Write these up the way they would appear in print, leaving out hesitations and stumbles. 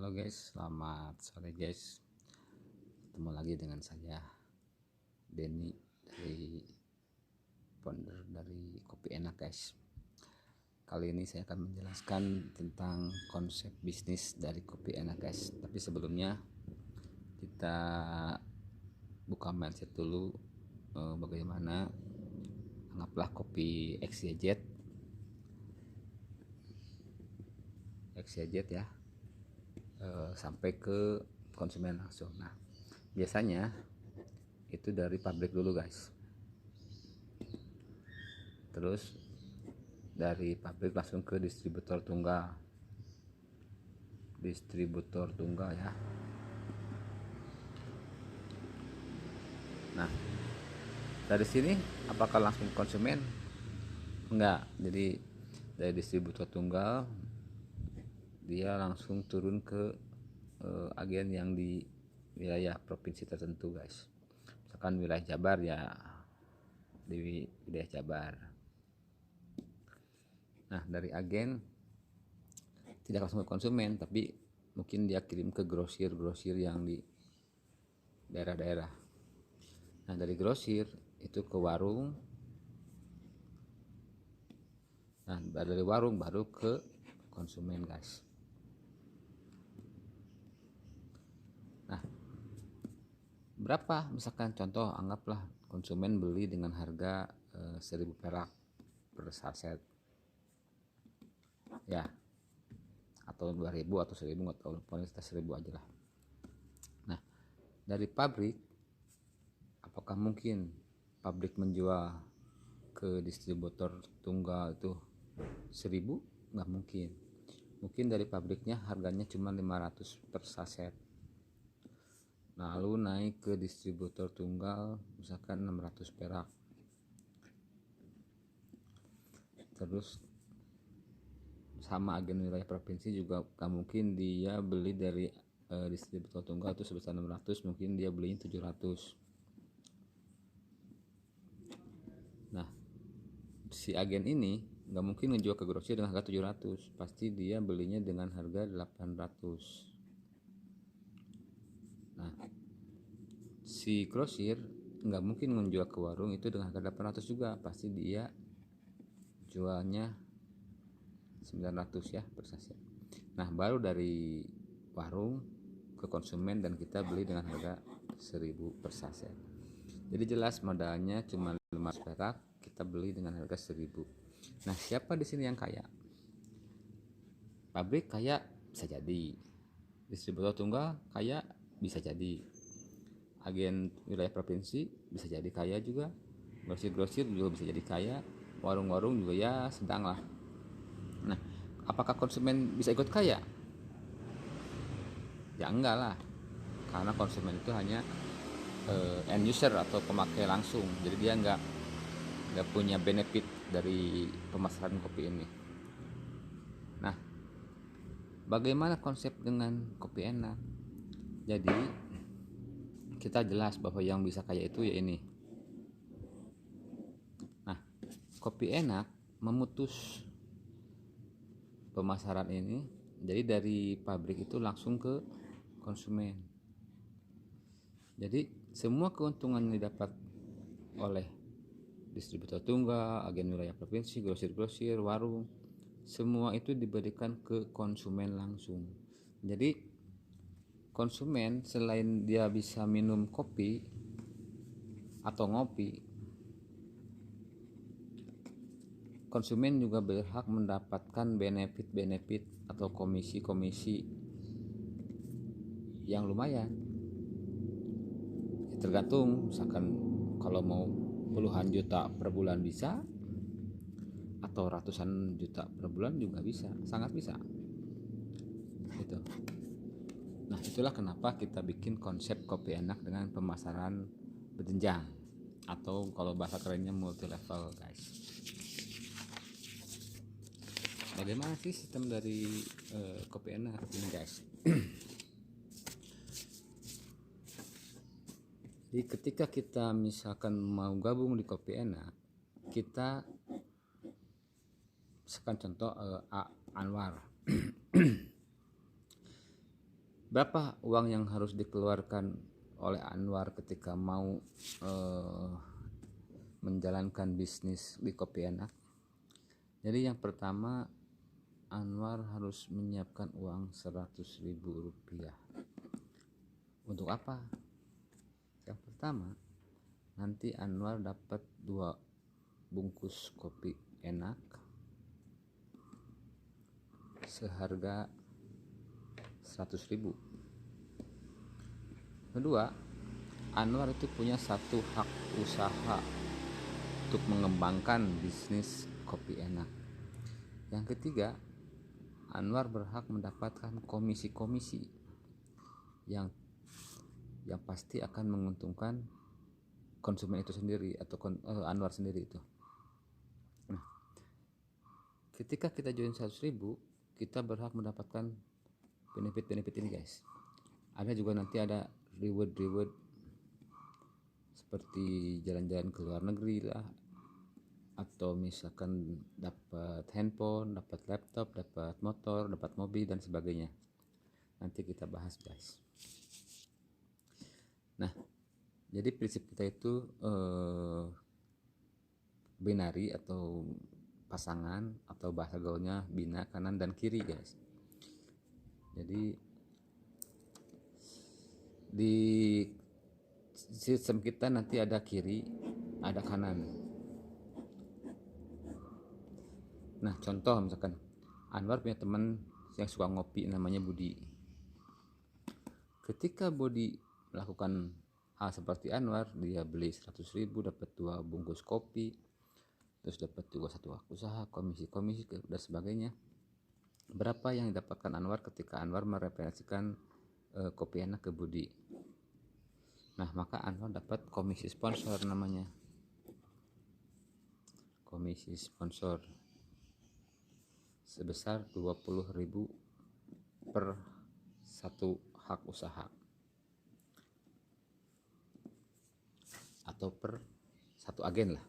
Halo guys, selamat sore guys. Ketemu lagi dengan saya Denny dari founder dari Kopi Enak guys. Kali ini saya akan menjelaskan tentang konsep bisnis dari Kopi Enak guys. Tapi sebelumnya kita buka mindset dulu, bagaimana anggaplah kopi XYZ ya, sampai ke konsumen langsung. Nah, biasanya itu dari pabrik dulu guys, terus dari pabrik langsung ke distributor tunggal ya. Nah, dari sini apakah langsung konsumen? Enggak. Jadi dari distributor tunggal dia langsung turun ke agen yang di wilayah provinsi tertentu guys. Misalkan wilayah Jabar ya di wilayah Jabar. Nah, dari agen tidak langsung ke konsumen, tapi mungkin dia kirim ke grosir yang di daerah-daerah. Nah, dari grosir itu ke warung. Nah, dari warung baru ke konsumen guys. Nah, berapa misalkan contoh, anggaplah konsumen beli dengan harga 1000 perak per saset ya, atau 2000 atau 1000, nggak tahu, pokoknya kita 1000 aja lah. Nah, dari pabrik, apakah mungkin pabrik menjual ke distributor tunggal itu 1000? Nggak mungkin. Mungkin dari pabriknya harganya cuma 500 per saset, lalu naik ke distributor tunggal misalkan 600 perak, terus sama agen wilayah provinsi juga gak mungkin dia beli dari distributor tunggal itu sebesar 600, mungkin dia beliin 700. Nah, si agen ini gak mungkin ngejual ke grosir dengan harga 700, pasti dia belinya dengan harga 800. Nah, si grosir nggak mungkin menjual ke warung itu dengan harga 800 juga, pasti dia jualnya 900 ya per saset. Nah, baru dari warung ke konsumen dan kita beli dengan harga 1000 per saset. Jadi jelas modalnya cuma 500 perak, kita beli dengan harga 1000. Nah, siapa di sini yang kaya? Pabrik kaya bisa jadi, distributor tunggal kaya bisa jadi, agen wilayah provinsi bisa jadi kaya juga, grosir juga bisa jadi kaya, warung-warung juga ya sedang lah. Nah, apakah konsumen bisa ikut kaya? Ya enggak lah, karena konsumen itu hanya end user atau pemakai langsung, jadi dia nggak punya benefit dari pemasaran kopi ini. Nah, bagaimana konsep dengan Kopi Enak? Jadi kita jelas bahwa yang bisa kaya itu ya ini. Nah, Kopi Enak memutus pemasaran ini, jadi dari pabrik itu langsung ke konsumen. Jadi semua keuntungan yang didapat oleh distributor tunggal, agen wilayah provinsi, grosir, warung, semua itu diberikan ke konsumen langsung. Jadi konsumen selain dia bisa minum kopi atau ngopi, konsumen juga berhak mendapatkan benefit atau komisi yang lumayan. Tergantung, misalkan kalau mau puluhan juta per bulan bisa, atau ratusan juta per bulan juga bisa, sangat bisa gitu. Nah, itulah kenapa kita bikin konsep Kopi Enak dengan pemasaran berjenjang, atau kalau bahasa kerennya multi level guys. Bagaimana sih sistem dari Kopi Enak ini guys? Jadi ketika kita misalkan mau gabung di Kopi Enak, kita misalkan contoh Anwar berapa uang yang harus dikeluarkan oleh Anwar ketika mau menjalankan bisnis di Kopi Enak? Jadi yang pertama, Anwar harus menyiapkan uang 100.000 rupiah. Untuk apa? Yang pertama, nanti Anwar dapat 2 bungkus kopi enak seharga 100.000. Kedua, Anwar itu punya satu hak usaha untuk mengembangkan bisnis kopi enak. Yang ketiga, Anwar berhak mendapatkan komisi-komisi yang pasti akan menguntungkan konsumen itu sendiri atau Anwar sendiri itu. Nah, ketika kita join 100.000, kita berhak mendapatkan benefit ini guys. Ada juga nanti ada reward seperti jalan-jalan ke luar negeri lah, atau misalkan dapat handphone, dapat laptop, dapat motor, dapat mobil dan sebagainya. Nanti kita bahas guys. Nah, jadi prinsip kita itu binari atau pasangan, atau bahasa gaulnya bina, kanan dan kiri guys. Jadi di sistem kita nanti ada kiri, ada kanan. Nah, contoh misalkan Anwar punya teman yang suka ngopi namanya Budi. Ketika Budi melakukan hal seperti Anwar, dia beli 100.000 dapat 2 bungkus kopi, terus dapat juga 1 hak usaha, komisi dan sebagainya. Berapa yang didapatkan Anwar ketika Anwar mereferensikan kopi enak ke Budi? Nah, maka Anwar dapat komisi sponsor namanya. Komisi sponsor sebesar 20.000 per 1 hak usaha atau per 1 agen lah.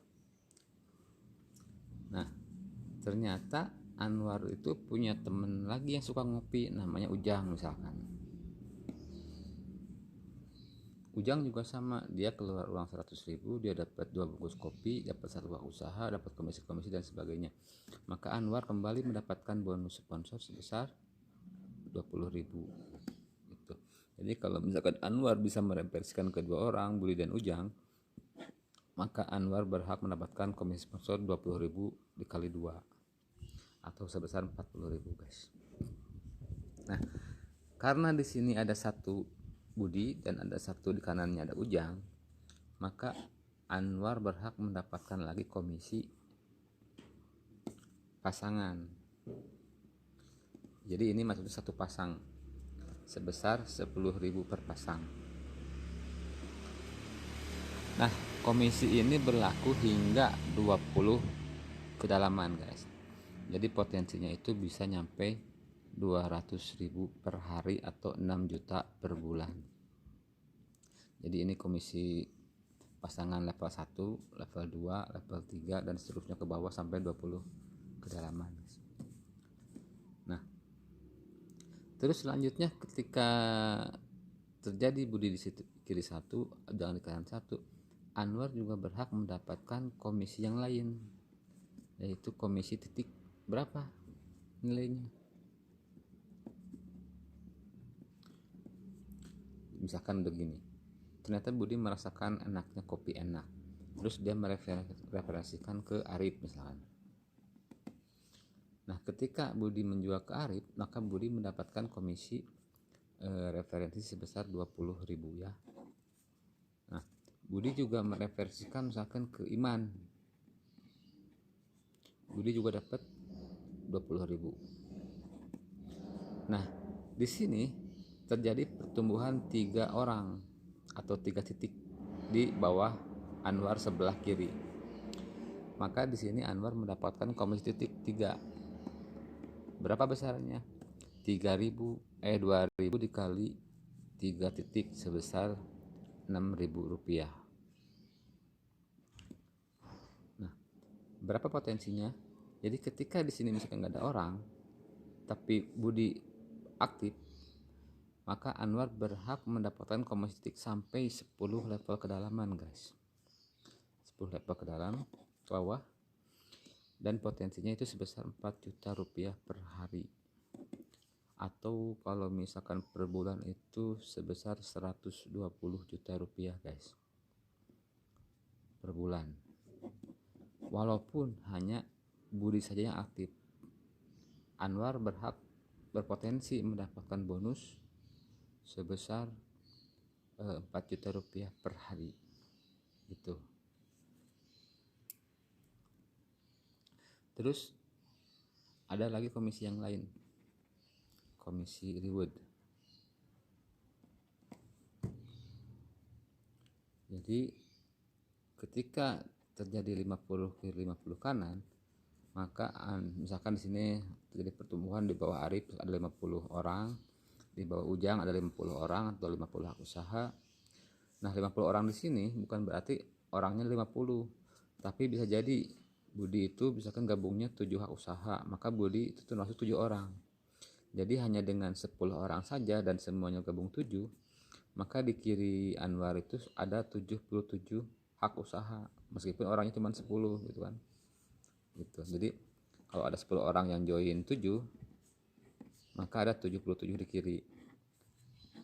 Nah, ternyata Anwar itu punya temen lagi yang suka ngopi namanya Ujang misalkan. Ujang juga sama, dia keluar uang 100.000, dia dapat 2 bungkus kopi, dapat 1 hak usaha, dapat komisi-komisi dan sebagainya. Maka Anwar kembali mendapatkan bonus sponsor sebesar 20.000 gitu. Jadi kalau misalkan Anwar bisa mereferensikan kedua orang, Budi dan Ujang, maka Anwar berhak mendapatkan komisi sponsor 20.000 dikali 2 atau sebesar 40.000 guys. Nah, karena di sini ada 1 Budi dan ada 1 di kanannya ada Ujang, maka Anwar berhak mendapatkan lagi komisi pasangan. Jadi ini maksudnya 1 pasang sebesar 10.000 per pasang. Nah, komisi ini berlaku hingga 20 kedalaman guys. Jadi potensinya itu bisa nyampe 200.000 per hari atau 6 juta per bulan. Jadi ini komisi pasangan level 1, level 2, level 3 dan seterusnya ke bawah sampai 20 kedalaman. Nah, terus selanjutnya ketika terjadi Budi di situ kiri 1, jangan di kanan 1, Anwar juga berhak mendapatkan komisi yang lain, yaitu komisi titik berapa nilainya. Misalkan begini, ternyata Budi merasakan enaknya kopi enak, terus dia mereferensikan ke Arif misalkan. Nah, ketika Budi menjual ke Arif, maka Budi mendapatkan komisi referensi sebesar 20.000 ya. Nah, Budi juga mereferensikan misalkan ke Iman, Budi juga dapat 20.000. Nah, di sini terjadi pertumbuhan 3 orang atau 3 titik di bawah Anwar sebelah kiri. Maka di sini Anwar mendapatkan komisi titik 3. Berapa besarnya? 2.000 dikali 3 titik sebesar 6.000 rupiah. Nah, berapa potensinya? Jadi ketika di sini misalkan nggak ada orang, tapi Budi aktif, maka Anwar berhak mendapatkan komisi sampai 10 level kedalaman guys, 10 level ke dalam ke bawah, dan potensinya itu sebesar 4 juta rupiah per hari, atau kalau misalkan per bulan itu sebesar 120 juta rupiah guys per bulan, walaupun hanya Budi saja yang aktif. Anwar berpotensi mendapatkan bonus sebesar 4 juta rupiah per hari gitu. Terus ada lagi komisi yang lain, komisi reward. Jadi ketika terjadi 50 kiri 50 kanan, maka misalkan di sini terjadi pertumbuhan di bawah Arif ada 50 orang, di bawah Ujang ada 50 orang atau 50 hak usaha. Nah, 50 orang di sini bukan berarti orangnya 50, tapi bisa jadi Budi itu misalkan gabungnya 7 hak usaha, maka Budi itu termasuk 7 orang. Jadi hanya dengan 10 orang saja dan semuanya gabung 7, maka di kiri Anwar itu ada 77 hak usaha meskipun orangnya cuma 10 gitu kan. Gitu. Jadi kalau ada 10 orang yang join 7, maka ada 77 di kiri.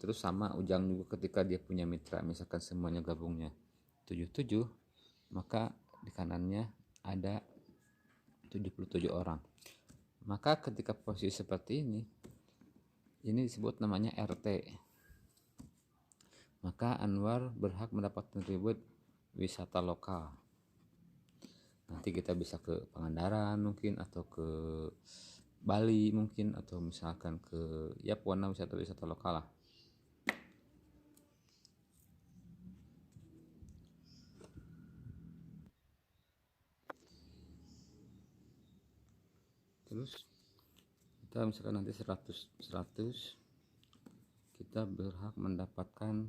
Terus sama Ujang juga ketika dia punya mitra misalkan semuanya gabungnya 77, maka di kanannya ada 77 orang. Maka ketika posisi seperti ini disebut namanya RT. Maka Anwar berhak mendapatkan reward wisata lokal. Nanti kita bisa ke Pangandaran mungkin, atau ke Bali mungkin, atau misalkan ke pokoknya wisata-wisata lokal lah. Terus kita misalkan nanti 100 kita berhak mendapatkan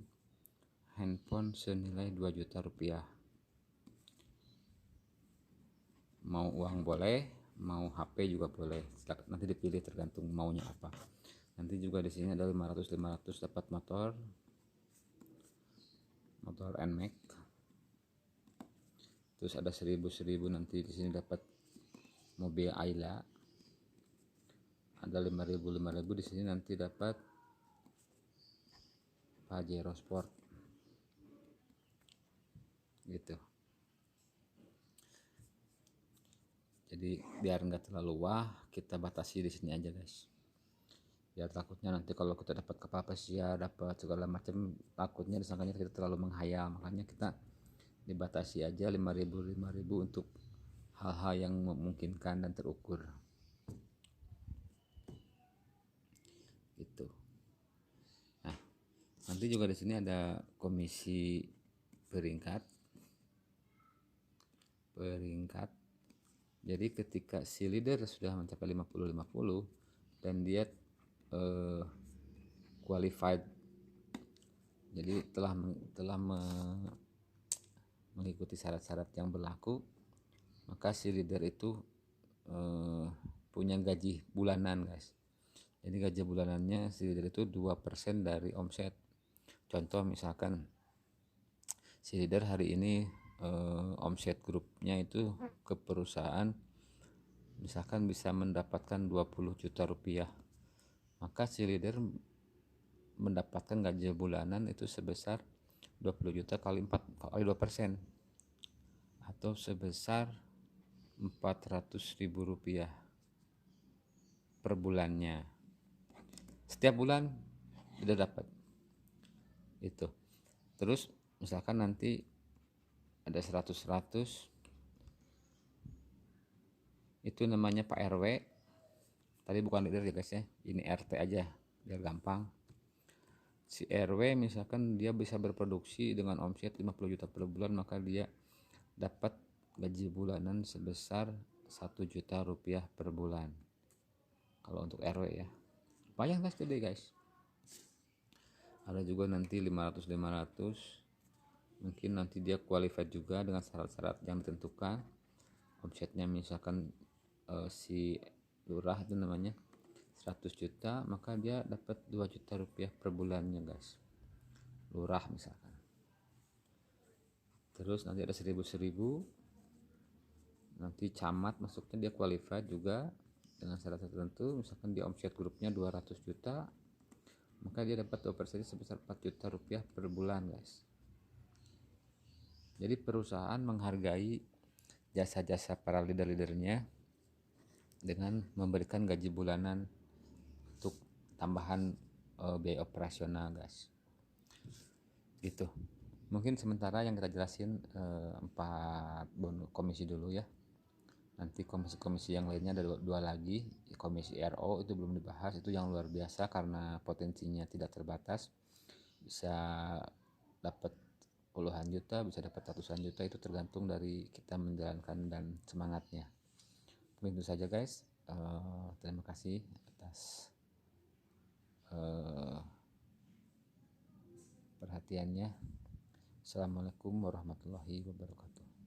handphone senilai 2 juta rupiah. Mau uang boleh, mau HP juga boleh, nanti dipilih tergantung maunya apa. Nanti juga di sini ada 500 dapat motor NMAX. Terus ada 1000 nanti di sini dapat mobil Ayla. Ada 5.000 di sini nanti dapat Pajero Sport gitu. Jadi biar nggak terlalu kita batasi di sini aja guys. Biar takutnya nanti kalau kita dapat kepala pesiar, dapat segala macam, takutnya disangkanya kita terlalu menghayal. Makanya kita dibatasi aja 5.000 untuk hal-hal yang memungkinkan dan terukur gitu. Nah, nanti juga di sini ada komisi peringkat. Jadi ketika si leader sudah mencapai 50-50 dan dia qualified, jadi telah mengikuti syarat-syarat yang berlaku, maka si leader itu punya gaji bulanan guys. Jadi gaji bulanannya si leader itu 2% dari omset. Contoh misalkan si leader hari ini omset grupnya itu ke perusahaan misalkan bisa mendapatkan 20 juta rupiah, maka si leader mendapatkan gaji bulanan itu sebesar 20 juta kali 2%, atau sebesar 400.000 rupiah per bulannya. Setiap bulan sudah dapat itu. Terus misalkan nanti ada 100 itu namanya Pak RW. Tadi bukan leader ya guys ya, ini RT aja biar gampang. Si RW misalkan dia bisa berproduksi dengan omset 50 juta per bulan, maka dia dapat gaji bulanan sebesar 1 juta rupiah per bulan kalau untuk RW ya. Lumayan guys, gede guys. Ada juga nanti 500 mungkin nanti dia qualified juga dengan syarat-syarat yang ditentukan. Omsetnya misalkan si lurah itu namanya 100 juta, maka dia dapat 2 juta rupiah per bulannya guys, lurah misalkan. Terus nanti ada 1000, nanti camat masuknya, dia qualified juga dengan syarat tertentu, misalkan dia omset grupnya 200 juta, maka dia dapat OPR sebesar 4 juta rupiah per bulan guys. Jadi perusahaan menghargai jasa-jasa para leader-leadernya dengan memberikan gaji bulanan untuk tambahan biaya operasional guys. Gitu. Mungkin sementara yang kita jelasin 4 komisi dulu ya. Nanti komisi-komisi yang lainnya ada dua lagi. Komisi RO itu belum dibahas, itu yang luar biasa karena potensinya tidak terbatas. Bisa dapat puluhan juta, bisa dapat ratusan juta, itu tergantung dari kita menjalankan dan semangatnya. Mungkin itu saja guys. Terima kasih atas perhatiannya. Assalamualaikum warahmatullahi wabarakatuh.